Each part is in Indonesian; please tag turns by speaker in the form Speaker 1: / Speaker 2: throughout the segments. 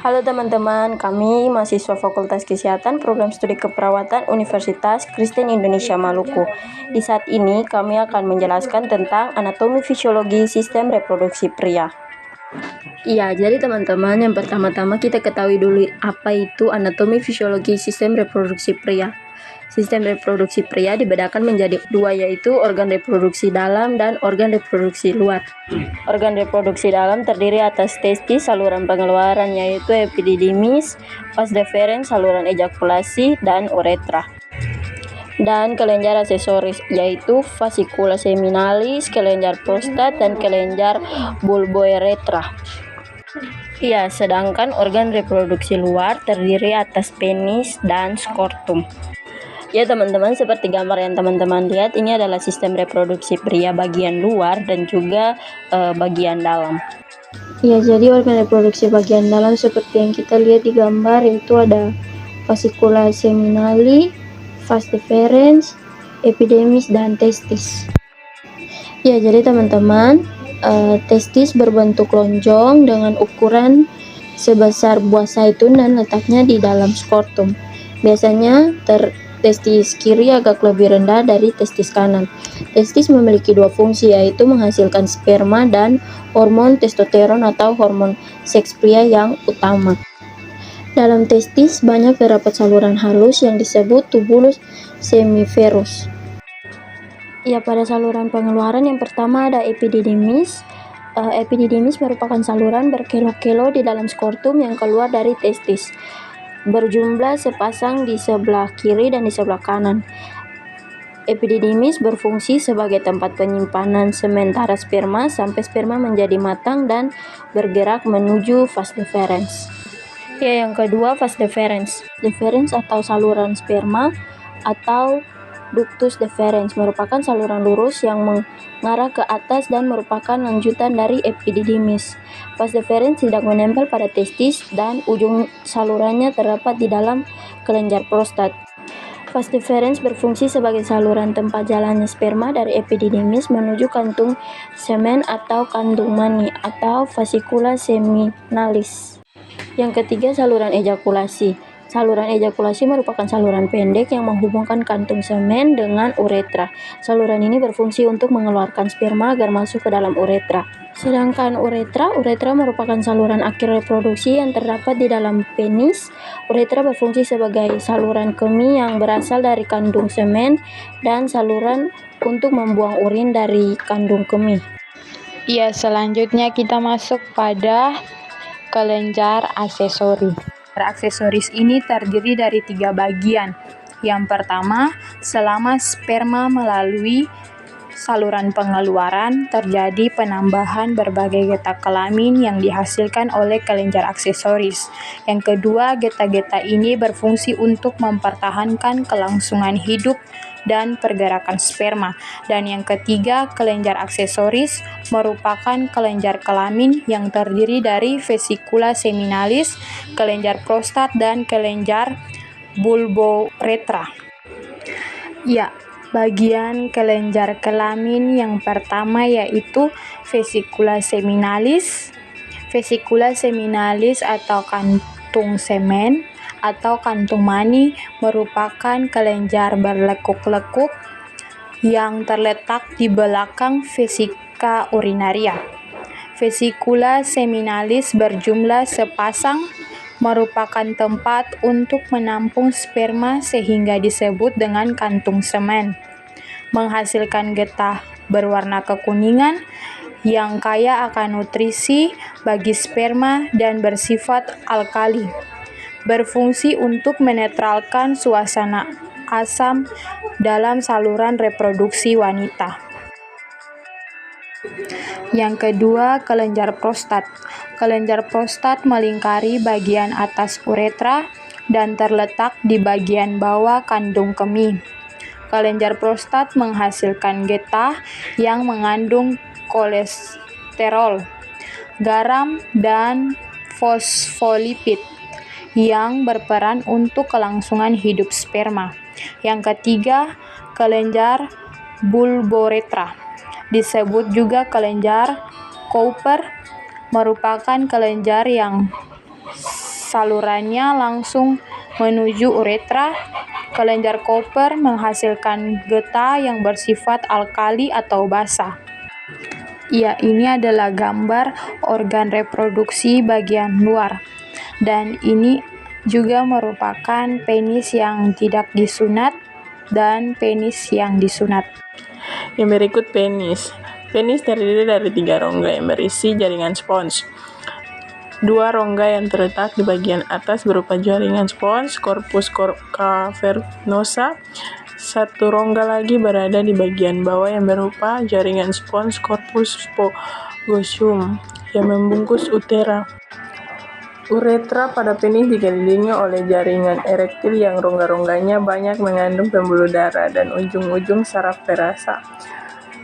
Speaker 1: Halo teman-teman, kami mahasiswa Fakultas Kesehatan Program Studi Keperawatan Universitas Kristen Indonesia Maluku. Di saat ini kami akan menjelaskan tentang anatomi fisiologi sistem reproduksi pria. Iya, jadi teman-teman, yang pertama-tama kita ketahui dulu apa itu anatomi fisiologi sistem reproduksi pria. Sistem reproduksi pria dibedakan menjadi dua, yaitu organ reproduksi dalam dan organ reproduksi luar. Organ reproduksi dalam terdiri atas testis, saluran pengeluaran yaitu epididymis, vas deferens, saluran ejakulasi, dan uretra. Dan kelenjar aksesoris yaitu fascicula seminalis, kelenjar prostat, dan kelenjar bulbouretra. Iya, sedangkan organ reproduksi luar terdiri atas penis dan skrotum. Ya teman-teman, seperti gambar yang teman-teman lihat, ini adalah sistem reproduksi pria bagian luar dan juga bagian dalam. Ya, jadi organ reproduksi bagian dalam seperti yang kita lihat di gambar, itu ada fascicula seminali, vas deferens, epididymis, dan testis. Ya, jadi teman-teman, testis berbentuk lonjong dengan ukuran sebesar buah zaitun dan letaknya di dalam skrotum. Biasanya testis kiri agak lebih rendah dari testis kanan. Testis memiliki dua fungsi, yaitu menghasilkan sperma dan hormon testosteron atau hormon seks pria yang utama. Dalam testis banyak terdapat saluran halus yang disebut tubulus semiferus. Ya, pada saluran pengeluaran yang pertama ada epididymis. Epididymis merupakan saluran berkelo-kelo di dalam skrotum yang keluar dari testis. Berjumlah sepasang di sebelah kiri dan di sebelah kanan. Epididymis berfungsi sebagai tempat penyimpanan sementara sperma sampai sperma menjadi matang dan bergerak menuju vas deferens. Ya, yang kedua vas deferens. Deferens atau saluran sperma atau ductus deferens merupakan saluran lurus yang mengarah ke atas dan merupakan lanjutan dari epididymis. Vas deferens tidak menempel pada testis dan ujung salurannya terdapat di dalam kelenjar prostat. Vas deferens berfungsi sebagai saluran tempat jalannya sperma dari epididymis menuju kantung semen atau kantung mani atau fascicula seminalis. Yang ketiga, saluran ejakulasi. Saluran ejakulasi merupakan saluran pendek yang menghubungkan kantung semen dengan uretra. Saluran ini berfungsi untuk mengeluarkan sperma agar masuk ke dalam uretra. Sedangkan uretra merupakan saluran akhir reproduksi yang terdapat di dalam penis. Uretra berfungsi sebagai saluran kemih yang berasal dari kandung semen dan saluran untuk membuang urin dari kandung kemih.
Speaker 2: Ya, selanjutnya kita masuk pada kelenjar aksesori. Aksesoris ini terdiri dari 3 bagian. Yang pertama, selama sperma melalui saluran pengeluaran, terjadi penambahan berbagai getah kelamin yang dihasilkan oleh kelenjar aksesoris. Yang kedua, getah-getah ini berfungsi untuk mempertahankan kelangsungan hidup dan pergerakan sperma. Dan yang ketiga, kelenjar aksesoris merupakan kelenjar kelamin yang terdiri dari fascicula seminalis, kelenjar prostat, dan kelenjar bulbouretra. Ya, bagian kelenjar kelamin yang pertama yaitu fascicula seminalis. Fascicula seminalis atau kantung semen atau kantung mani merupakan kelenjar berlekuk-lekuk yang terletak di belakang vesika urinaria. Fascicula seminalis berjumlah sepasang, merupakan tempat untuk menampung sperma sehingga disebut dengan kantung semen. Menghasilkan getah berwarna kekuningan yang kaya akan nutrisi bagi sperma dan bersifat alkali. Berfungsi untuk menetralkan suasana asam dalam saluran reproduksi wanita. Yang kedua, kelenjar prostat. Kelenjar prostat melingkari bagian atas uretra dan terletak di bagian bawah kandung kemih. Kelenjar prostat menghasilkan getah yang mengandung kolesterol, garam, dan fosfolipid yang berperan untuk kelangsungan hidup sperma. Yang ketiga, kelenjar bulbouretra, disebut juga kelenjar Cooper, merupakan kelenjar yang salurannya langsung menuju uretra. Kelenjar Cooper menghasilkan getah yang bersifat alkali atau basa. Ya, ini adalah gambar organ reproduksi bagian luar. Dan ini juga merupakan penis yang tidak disunat dan penis yang disunat.
Speaker 3: Yang berikut penis. Penis terdiri dari 3 rongga yang berisi jaringan spons. 2 rongga yang terletak di bagian atas berupa jaringan spons, corpus cavernosa. 1 rongga lagi berada di bagian bawah yang berupa jaringan spons, corpus spogosum, yang membungkus utera. Uretra pada penis dikelilingi oleh jaringan erektil yang rongga-rongganya banyak mengandung pembuluh darah dan ujung-ujung saraf perasa.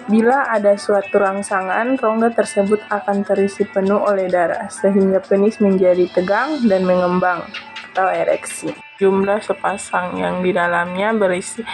Speaker 3: Bila ada suatu rangsangan, rongga tersebut akan terisi penuh oleh darah, sehingga penis menjadi tegang dan mengembang atau ereksi. Jumlah sepasang yang di dalamnya berisi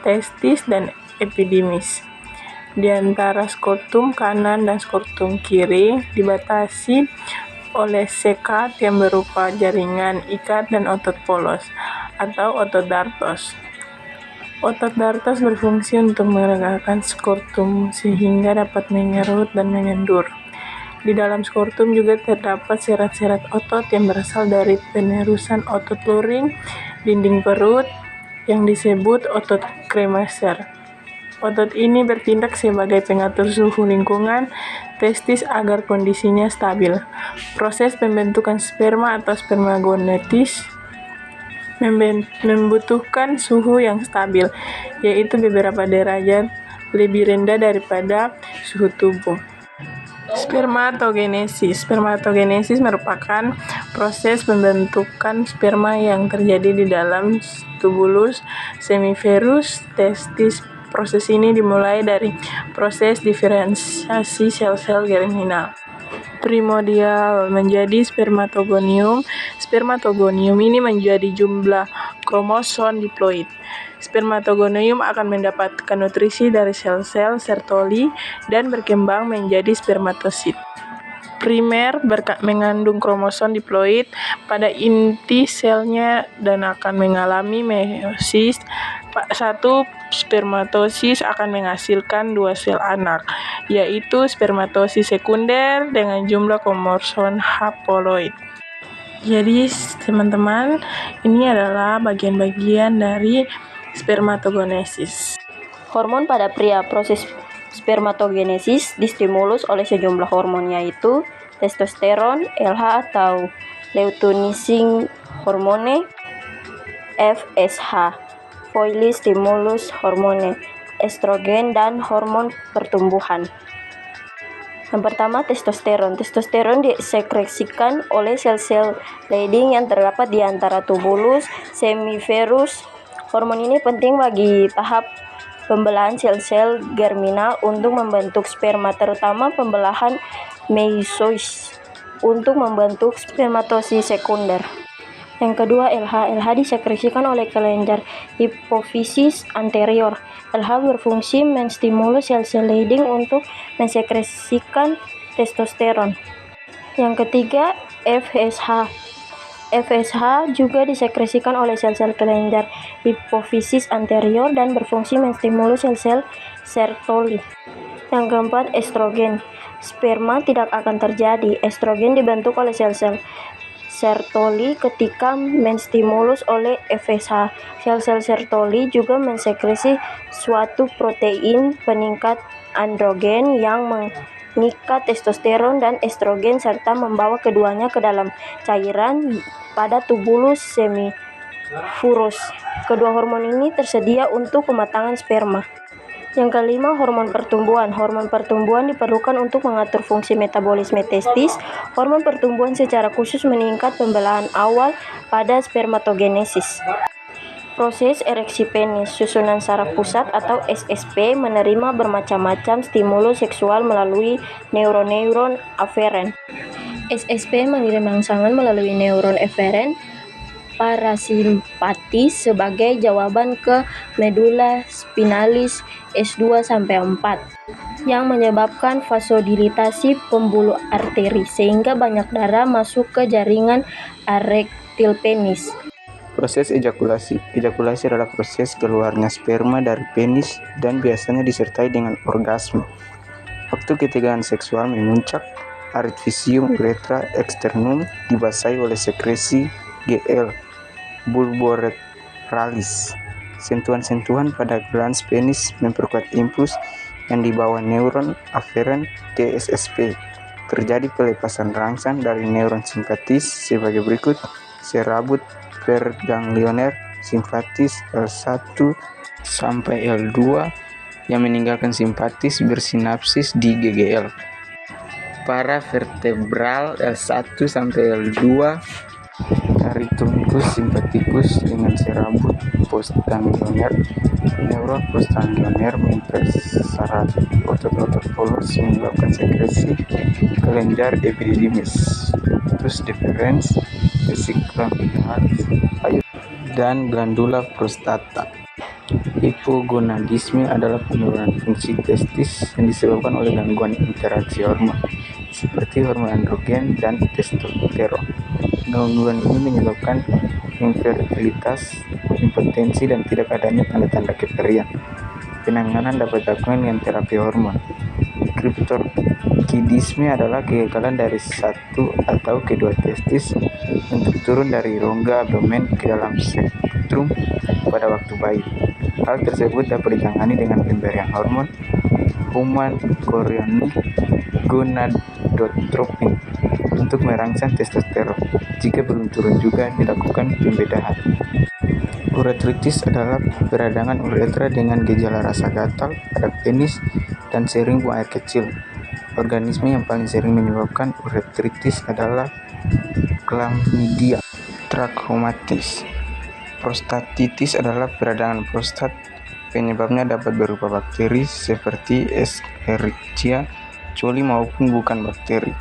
Speaker 3: testis dan epidimis. Di antara skrotum kanan dan skrotum kiri dibatasi oleh sekat yang berupa jaringan ikat dan otot polos atau otot dartos. Otot dartos berfungsi untuk meregangkan skrotum sehingga dapat mengerut dan mengendur. Di dalam skrotum juga terdapat serat-serat otot yang berasal dari penerusan otot luring dinding perut yang disebut otot kremaser. Otot ini bertindak sebagai pengatur suhu lingkungan testis agar kondisinya stabil. Proses pembentukan sperma atau spermagonetis membutuhkan suhu yang stabil, yaitu beberapa derajat lebih rendah daripada suhu tubuh. Spermatogenesis. Spermatogenesis merupakan proses pembentukan sperma yang terjadi di dalam tubulus semiferus testis. Proses ini dimulai dari proses diferensiasi sel-sel germinal primordial menjadi spermatogonium. Spermatogonium ini menjadi jumlah kromosom diploid. Spermatogonium akan mendapatkan nutrisi dari sel-sel Sertoli dan berkembang menjadi spermatosit primer mengandung kromosom diploid pada inti selnya dan akan mengalami meiosis. Satu spermatosis akan menghasilkan 2 sel anak, yaitu spermatosis sekunder dengan jumlah kromosom haploid. Jadi teman-teman, ini adalah bagian-bagian dari spermatogenesis.
Speaker 1: Hormon pada pria. Proses spermatogenesis distimulus oleh sejumlah hormon, yaitu testosteron, LH atau luteinizing hormone, FSH, follicle stimulus hormone, estrogen, dan hormon pertumbuhan. Yang pertama, testosteron. Testosteron disekresikan oleh sel-sel Leydig yang terdapat di antara tubulus semiferus. Hormon ini penting bagi tahap pembelahan sel-sel germinal untuk membentuk sperma, terutama pembelahan meiosis untuk membentuk spermatosis sekunder. Yang kedua, LH. LH disekresikan oleh kelenjar hipofisis anterior. LH berfungsi menstimulus sel-sel Leydig untuk mensekresikan testosteron. Yang ketiga, FSH. FSH juga disekresikan oleh sel-sel kelenjar hipofisis anterior dan berfungsi menstimulus sel-sel Sertoli. Yang keempat, estrogen. Sperma tidak akan terjadi. Estrogen dibentuk oleh sel-sel Sertoli ketika menstimulus oleh FSH. Sel-sel Sertoli juga mensekresi suatu protein peningkat androgen yang mengikat testosteron dan estrogen serta membawa keduanya ke dalam cairan pada tubulus semifurus. Kedua hormon ini tersedia untuk pematangan sperma. Yang kelima, hormon pertumbuhan. Hormon pertumbuhan diperlukan untuk mengatur fungsi metabolisme testis. Hormon pertumbuhan secara khusus meningkat pembelahan awal pada spermatogenesis. Proses ereksi penis. Susunan saraf pusat atau SSP menerima bermacam-macam stimulus seksual melalui neuron-neuron aferen. SSP mengirim rangsangan melalui neuron eferen parasimpatis sebagai jawaban ke medula spinalis S2-4. yang menyebabkan vasodilatasi pembuluh arteri sehingga banyak darah masuk ke jaringan erektil penis.
Speaker 4: Proses ejakulasi. Ejakulasi adalah proses keluarnya sperma dari penis dan biasanya disertai dengan orgasme. Waktu ketegangan seksual memuncak, artificium urethra externum dibasahi oleh sekresi GL bulboretralis. Sentuhan-sentuhan pada glans penis memperkuat impuls yang dibawa neuron aferen TSSP. Terjadi pelepasan rangsang dari neuron simpatis sebagai berikut: serabut perganglioner simpatis L1 sampai L2 yang meninggalkan simpatis bersinapsis di GGL. Paravertebral L1 sampai L2 dari truncus simpaticus dengan serabut postganglioner. Neuron postganglioner mempersarat otot-otot polos menyebabkan sekresi kelenjar epididymis, ductus deferens, vesicula migralis, dan glandula prostata. Hipogonadisme adalah penurunan fungsi testis yang disebabkan oleh gangguan interaksi hormon, seperti hormon androgen dan testosteron. Gangguan ini menyebabkan infertilitas, impotensi, dan tidak adanya tanda-tanda keperian. Penanganan dapat dilakukan dengan terapi hormon. Kriptorkidisme adalah kegagalan dari satu atau kedua testis untuk turun dari rongga abdomen ke dalam spektrum pada waktu bayi. Hal tersebut dapat ditangani dengan pemberian hormon human chorionic gonadotropin untuk merangsang testosteron. Jika belum turun juga dilakukan pembedahan. Uretritis adalah peradangan uretra dengan gejala rasa gatal pada penis dan sering buang air kecil. Organisme yang paling sering menyebabkan uretritis adalah Chlamydia trachomatis. Prostatitis adalah peradangan prostat. Penyebabnya dapat berupa bakteri seperti Escherichia coli maupun bukan bakteri.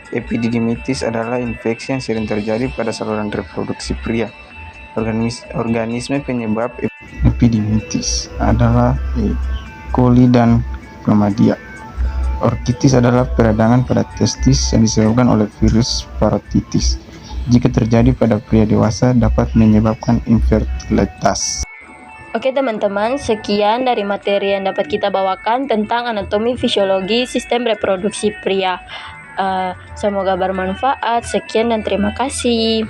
Speaker 4: Epididymitis adalah infeksi yang sering terjadi pada saluran reproduksi pria. Organisme penyebab epididymitis adalah E. coli dan Chlamydia. Orkitis adalah peradangan pada testis yang disebabkan oleh virus parotitis. Jika terjadi pada pria dewasa, dapat menyebabkan infertilitas.
Speaker 1: Oke teman-teman, sekian dari materi yang dapat kita bawakan tentang anatomi fisiologi sistem reproduksi pria. Semoga bermanfaat. Sekian dan terima kasih.